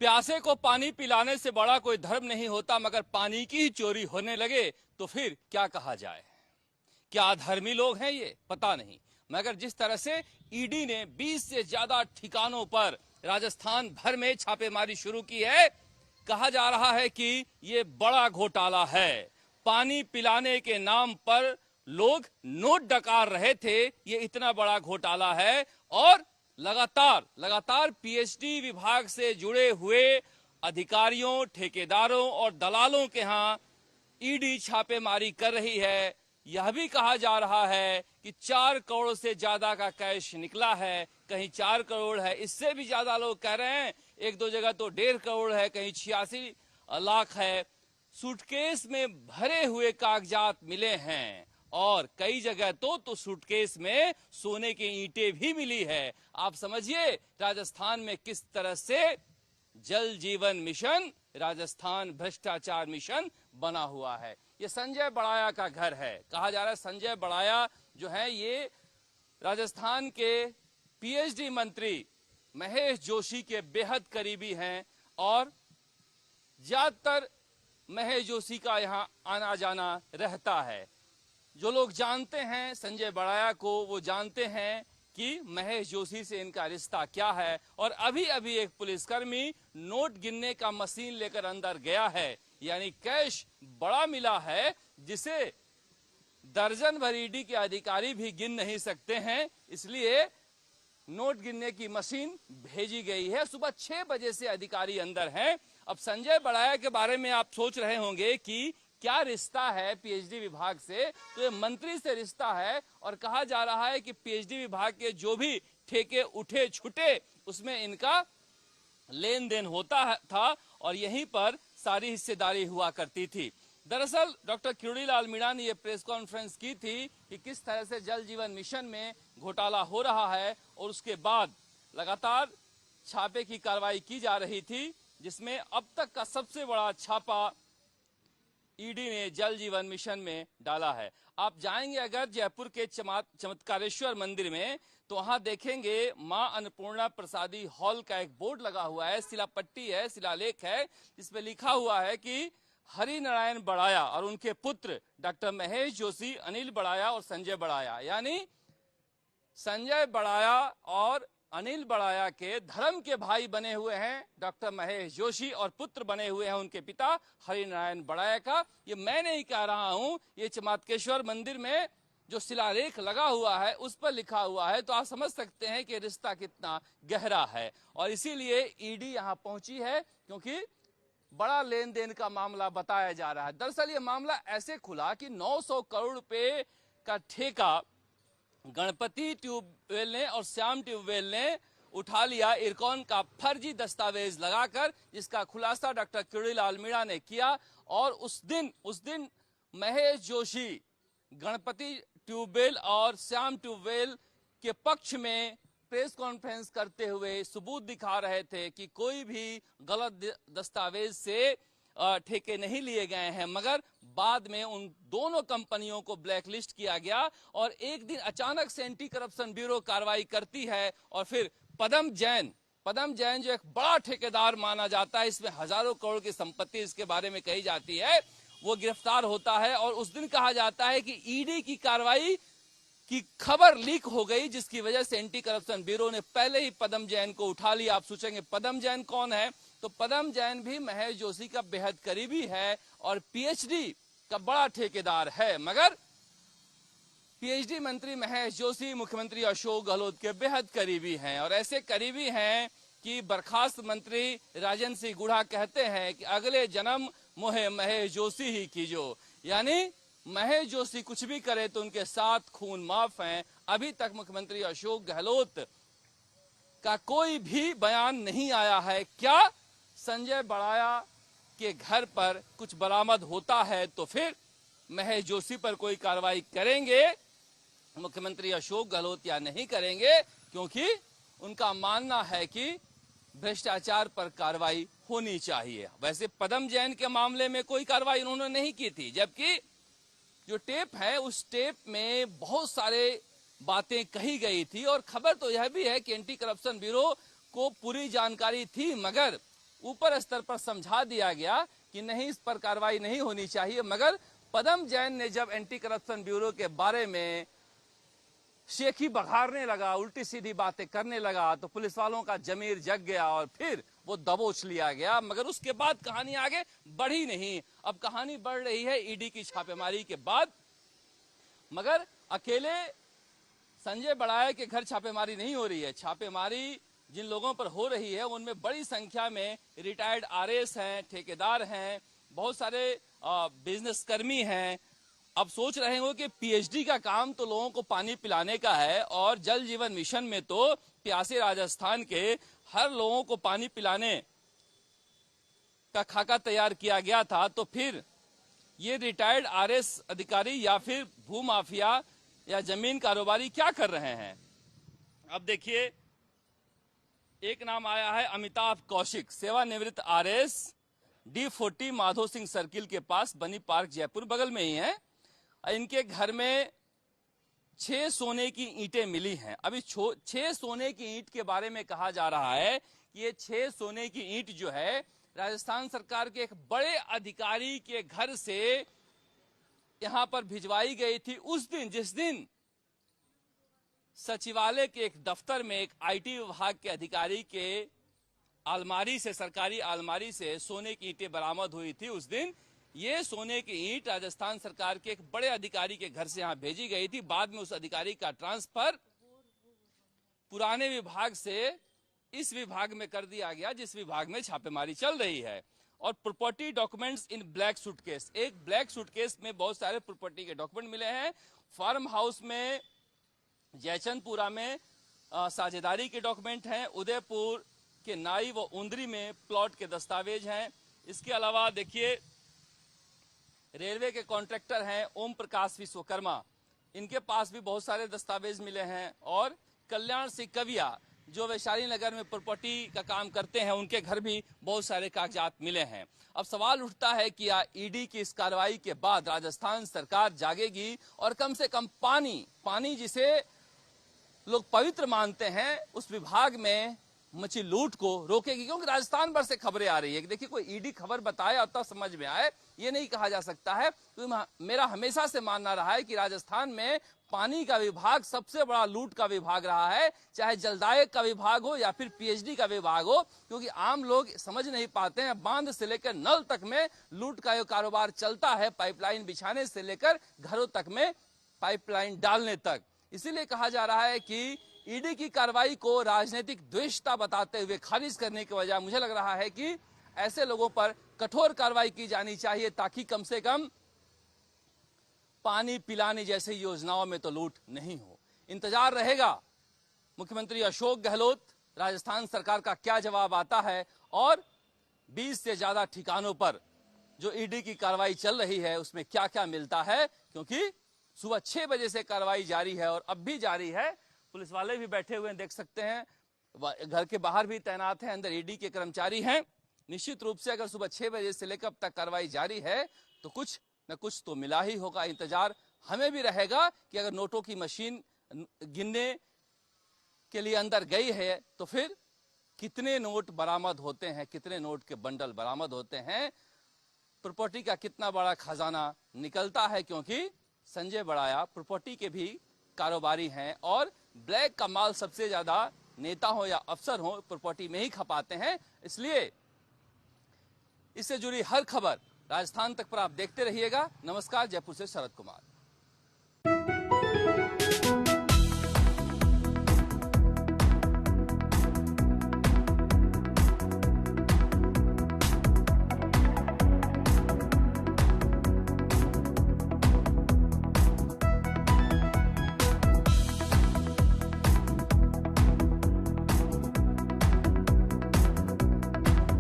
प्यासे को पानी पिलाने से बड़ा कोई धर्म नहीं होता, मगर पानी की ही चोरी होने लगे तो फिर क्या कहा जाए। क्या अधर्मी लोग हैं ये, पता नहीं। मगर जिस तरह से ईडी ने 20 से ज्यादा ठिकानों पर राजस्थान भर में छापेमारी शुरू की है, कहा जा रहा है कि ये बड़ा घोटाला है। पानी पिलाने के नाम पर लोग नोट डकार रहे थे, ये इतना बड़ा घोटाला है। और लगातार पीएचडी विभाग से जुड़े हुए अधिकारियों, ठेकेदारों और दलालों के यहां ईडी छापेमारी कर रही है। यह भी कहा जा रहा है कि 4 करोड़ से ज्यादा का कैश निकला है, कहीं 4 करोड़ है, इससे भी ज्यादा लोग कह रहे हैं। एक दो जगह तो 1.5 करोड़ है, कहीं 86 लाख है। सूटकेस में भरे हुए कागजात मिले हैं और कई जगह तो सूटकेस में सोने की ईंटें भी मिली है। आप समझिए राजस्थान में किस तरह से जल जीवन मिशन राजस्थान भ्रष्टाचार मिशन बना हुआ है। ये संजय बड़ाया का घर है। कहा जा रहा है संजय बड़ाया जो है ये राजस्थान के पीएचडी मंत्री महेश जोशी के बेहद करीबी हैं और ज्यादातर महेश जोशी का यहाँ आना जाना रहता है। जो लोग जानते हैं संजय बड़ाया को, वो जानते हैं कि महेश जोशी से इनका रिश्ता क्या है। और अभी अभी एक पुलिसकर्मी नोट गिनने का मशीन लेकर अंदर गया है, यानी कैश बड़ा मिला है जिसे दर्जन भर ईडी के अधिकारी भी गिन नहीं सकते हैं, इसलिए नोट गिनने की मशीन भेजी गई है। सुबह 6 बजे से अधिकारी अंदर हैं। अब संजय बड़ाया के बारे में आप सोच रहे होंगे कि क्या रिश्ता है पीएचडी विभाग से, तो ये मंत्री से रिश्ता है। और कहा जा रहा है कि पीएचडी विभाग के जो भी ठेके उठे छुटे उसमें इनका लेन देन होता था और यहीं पर सारी हिस्सेदारी हुआ करती थी। दरअसल डॉक्टर किरोड़ीलाल मीणा ने यह प्रेस कॉन्फ्रेंस की थी कि किस तरह से जल जीवन मिशन में घोटाला हो रहा है और उसके बाद लगातार छापे की कार्रवाई की जा रही थी, जिसमें अब तक का सबसे बड़ा छापा ईडी ने जल जीवन मिशन में डाला है। आप जाएंगे अगर जयपुर के चमत्कारेश्वर मंदिर में तो वहां देखेंगे मां अन्नपूर्णा प्रसादी हॉल का एक बोर्ड लगा हुआ है, शिलापट्टी है, शिलालेख है, जिसमें लिखा हुआ है कि हरि नारायण बड़ाया और उनके पुत्र डॉक्टर महेश जोशी, अनिल बड़ाया और संजय बड़ाया, यानी संजय बड़ाया और अनिल बड़ाया के धर्म के भाई बने हुए हैं डॉक्टर महेश जोशी और पुत्र बने हुए हैं उनके पिता हरि नारायण बड़ाया का। ये मैं नहीं कह रहा हूं, ये चमत्कारेश्वर मंदिर में जो शिलालेख लगा हुआ है उस पर लिखा हुआ है, तो आप समझ सकते हैं कि रिश्ता कितना गहरा है। और इसीलिए ईडी यहां पहुंची है क्योंकि बड़ा लेन देन का मामला बताया जा रहा है। दरअसल ये मामला ऐसे खुला कि 900 करोड़ रुपए का ठेका गणपति ट्यूबवेल ने और श्याम ट्यूबवेल ने उठा लिया इरकॉन का फर्जी दस्तावेज लगाकर, जिसका खुलासा डॉक्टर किरोड़ीलाल मीणा ने किया। और उस दिन महेश जोशी गणपति ट्यूबवेल और श्याम ट्यूबवेल के पक्ष में प्रेस कॉन्फ्रेंस करते हुए सबूत दिखा रहे थे कि कोई भी गलत दस्तावेज से ठेके नहीं लिए गए हैं, मगर बाद में उन दोनों कंपनियों को ब्लैकलिस्ट किया गया। और एक दिन अचानक से एंटी करप्शन ब्यूरो कार्रवाई करती है और फिर पदम जैन जो एक बड़ा ठेकेदार माना जाता है, इसमें हजारों करोड़ की संपत्ति इसके बारे में कही जाती है, वो गिरफ्तार होता है। और उस दिन कहा जाता है कि ईडी की कार्रवाई की खबर लीक हो गई, जिसकी वजह से एंटी करप्शन ब्यूरो ने पहले ही पदम जैन को उठा लिया। आप सोचेंगे पदम जैन कौन है, तो पदम जैन भी महेश जोशी का बेहद करीबी है और पीएचडी का बड़ा ठेकेदार है। मगर पीएचडी मंत्री महेश जोशी मुख्यमंत्री अशोक गहलोत के बेहद करीबी हैं और ऐसे करीबी हैं कि बर्खास्त मंत्री राजेंद्र सिंह गुढ़ा कहते हैं कि अगले जन्म मोहे महेश जोशी ही कीजो, यानी महेश जोशी कुछ भी करे तो उनके साथ खून माफ है। अभी तक मुख्यमंत्री अशोक गहलोत का कोई भी बयान नहीं आया है। क्या संजय बड़ाया के घर पर कुछ बरामद होता है तो फिर महेश जोशी पर कोई कार्रवाई करेंगे मुख्यमंत्री अशोक गहलोत या नहीं करेंगे, क्योंकि उनका मानना है कि भ्रष्टाचार पर कार्रवाई होनी चाहिए। वैसे पदम जैन के मामले में कोई कार्रवाई उन्होंने नहीं की थी, जबकि जो टेप है उस टेप में बहुत सारे बातें कही गई थी। और खबर तो यह भी है कि एंटी करप्शन ब्यूरो को पूरी जानकारी थी, मगर ऊपर स्तर पर समझा दिया गया कि नहीं, इस पर कार्रवाई नहीं होनी चाहिए। मगर पदम जैन ने जब एंटी करप्शन ब्यूरो के बारे में शेखी बघाड़ने लगा, उल्टी सीधी बातें करने लगा, तो पुलिस वालों का जमीर जग गया और फिर वो दबोच लिया गया। मगर उसके बाद कहानी आगे बढ़ी नहीं। अब कहानी बढ़ रही है ईडी की छापेमारी के बाद। मगर अकेले संजय बड़ाया के घर छापेमारी नहीं हो रही है। छापेमारी जिन लोगों पर हो रही है उनमें बड़ी संख्या में रिटायर्ड आरएएस हैं, ठेकेदार हैं, बहुत सारे बिजनेस कर्मी हैं। अब सोच रहे हो कि पीएचडी का काम तो लोगों को पानी पिलाने का है और जल जीवन मिशन में तो प्यासे राजस्थान के हर लोगों को पानी पिलाने का खाका तैयार किया गया था। तो फिर ये रिटायर्ड आरएएस अधिकारी या फिर भूमाफिया या जमीन कारोबारी क्या कर रहे हैं? अब देखिए, एक नाम आया है अमिताभ कौशिक, सेवानिवृत्त RAS, D40 Madho Singh circle के पास, बनी पार्क, जयपुर, बगल में ही है। इनके घर में 6 सोने की ईंटें मिली हैं। अभी 6 सोने की ईंट के बारे में कहा जा रहा है कि ये 6 सोने की ईंट जो है राजस्थान सरकार के एक बड़े अधिकारी के घर से यहां पर भिजवाई गई थी उस दिन जिस दिन सचिवालय के एक दफ्तर में एक आईटी विभाग के अधिकारी के अलमारी से, सरकारी अलमारी से सोने की ईंटें बरामद हुई थी। उस दिन ये सोने की ईंट राजस्थान सरकार के एक बड़े अधिकारी के घर से यहां भेजी गई थी। बाद में उस अधिकारी का ट्रांसफर पुराने विभाग से इस विभाग में कर दिया गया जिस विभाग में छापेमारी चल रही है। और property documents in black suitcase, एक ब्लैक सूटकेस में बहुत सारे प्रॉपर्टी के डॉक्यूमेंट मिले हैं। फार्म हाउस में जयचंदपुरा में साझेदारी के डॉक्यूमेंट हैं, उदयपुर के नाई व उंदरी में प्लॉट के दस्तावेज हैं। इसके अलावा देखिए, रेलवे के कॉन्ट्रैक्टर हैं ओम प्रकाश विश्वकर्मा, इनके पास भी बहुत सारे दस्तावेज मिले हैं। और कल्याण सिंह कविया जो वैशाली नगर में प्रॉपर्टी का काम करते हैं, उनके घर भी बहुत सारे कागजात मिले हैं। अब सवाल उठता है कि ईडी की इस कार्रवाई के बाद राजस्थान सरकार जागेगी और कम से कम पानी जिसे लोग पवित्र मानते हैं उस विभाग में मछली लूट को रोकेगी। क्योंकि राजस्थान भर से खबरें आ रही है कि देखिए, कोई ईडी खबर बताए और तब समझ में आए, ये नहीं कहा जा सकता है। तो मेरा हमेशा से मानना रहा है कि राजस्थान में पानी का विभाग सबसे बड़ा लूट का विभाग रहा है, चाहे जलदायक का विभाग हो या फिर पीएचडी का विभाग हो। क्योंकि आम लोग समझ नहीं पाते हैं, बांध से लेकर नल तक में लूट का ये कारोबार चलता है, पाइपलाइन बिछाने से लेकर घरों तक में पाइपलाइन डालने तक। इसीलिए कहा जा रहा है कि ईडी की कार्रवाई को राजनीतिक द्वेषता बताते हुए खारिज करने के बजाय मुझे लग रहा है कि ऐसे लोगों पर कठोर कार्रवाई की जानी चाहिए, ताकि कम से कम पानी पिलाने जैसे योजनाओं में तो लूट नहीं हो। इंतजार रहेगा मुख्यमंत्री अशोक गहलोत, राजस्थान सरकार का क्या जवाब आता है और 20 से ज्यादा ठिकानों पर जो ईडी की कार्रवाई चल रही है उसमें क्या क्या मिलता है। क्योंकि सुबह 6 बजे से कार्रवाई जारी है और अब भी जारी है। पुलिस वाले भी बैठे हुए देख सकते हैं, घर के बाहर भी तैनात हैं, अंदर ईडी के कर्मचारी हैं। निश्चित रूप से अगर सुबह 6 बजे से लेकर अब तक कार्रवाई जारी है तो कुछ न कुछ तो मिला ही होगा। इंतजार हमें भी रहेगा कि अगर नोटों की मशीन गिनने के लिए अंदर गई है तो फिर कितने नोट बरामद होते हैं, कितने नोट के बंडल बरामद होते हैं, प्रॉपर्टी का कितना बड़ा खजाना निकलता है। क्योंकि संजय बड़ाया प्रॉपर्टी के भी कारोबारी हैं और ब्लैक का माल सबसे ज्यादा नेता हो या अफसर हो प्रॉपर्टी में ही खपाते हैं। इसलिए इससे जुड़ी हर खबर राजस्थान तक पर आप देखते रहिएगा। नमस्कार, जयपुर से शरद कुमार।